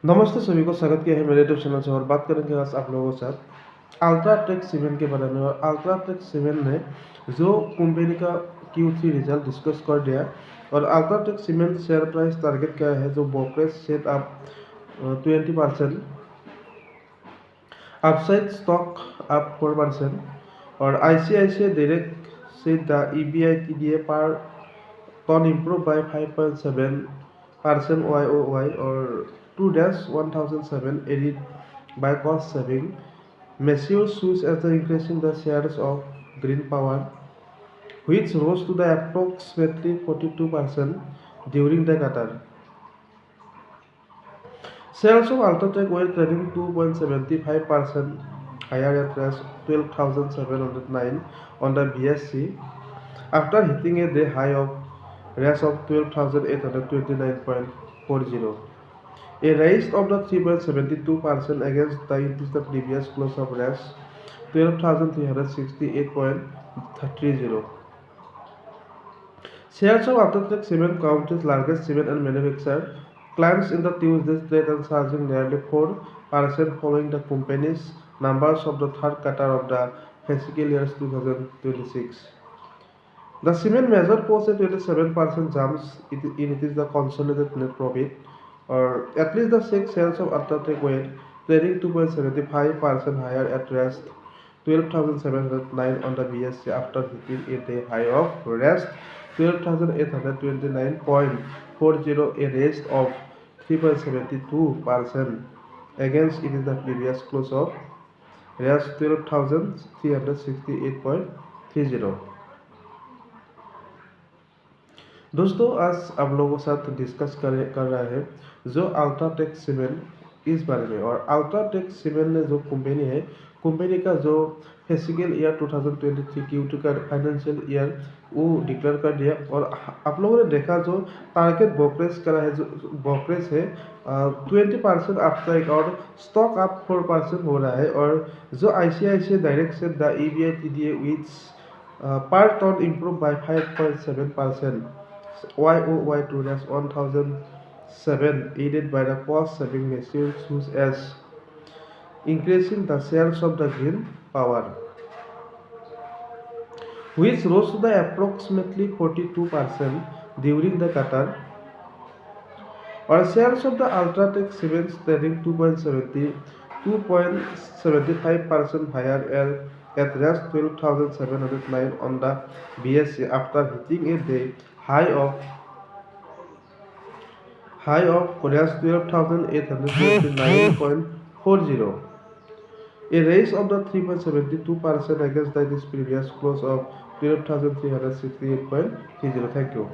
नमस्ते सभी को स्वागत किया है मेरे यूट्यूब चैनल से। और बात करेंगे आज आप लोगों के साथ अल्ट्राटेक सीमेंट के बारे में। और अल्ट्राटेक सीमेंट ने जो कंपनी का Q3 रिजल्ट डिस्कस कर दिया। और UltraTech cement share price target क्या है, जो ब्रोकरेज सेट आप 20%, अपसाइड स्टॉक आप 4%। और ICICI Direct said the EBITDA per ton improved by 5.7% YoY, or 2-1007, aided by cost saving. Massive switch after increasing the shares of green power, which rose to the approximately 42% during the quarter. Sales of UltraTech were trading 2.75% higher at 12,709 on the BSC, after hitting a day high of rise of 12,829.40, a rise of the 3.72% against the previous close of rise 12,368.30. Shares of UltraTech Cement, country's largest cement and manufacturer, climbs in the Tuesday's trade and surging nearly 4% following the company's numbers of the third quarter of the fiscal year 2026. The cement measure posted 27% jumps in it is the consolidated net profit, or at least the six sales of UltraTech were trading 2.75% higher at rest 12,709 on the BSC, after hitting a day high of rest 12,829.40, a raise of 3.72% against it is the previous close of rest 12,368.30. दोस्तों, आज आप लोगों के साथ discuss कर रहा है जो अल्ट्राटेक सीमेंट इस बारे में। और अल्ट्राटेक सीमेंट ने जो कंपनी है, कंपनी का जो फिजिकल ईयर 2023 Q2 का फाइनेंशियल ईयर वो डिक्लेयर कर दिया। और आप लोगों ने देखा जो टारगेट ब्रोकरेज करा है, जो ब्रोकरेज है 20% अपसाइड और स्टॉक अप 4% हो रहा है। और जो ICICI डायरेक्ट से the EBITDA which per ton improved by 5.7% YoY to -1,007, aided by the cost-saving measures such as increasing the shares of the green power, which rose to the approximately 42% during the quarter. Or shares of the UltraTech Cement trading 2.75% higher at rest 12,709 on the BSC, after hitting a day high of rest 12,829.40, a raise of the 3.72% against the previous close of 12,368.30. Thank you.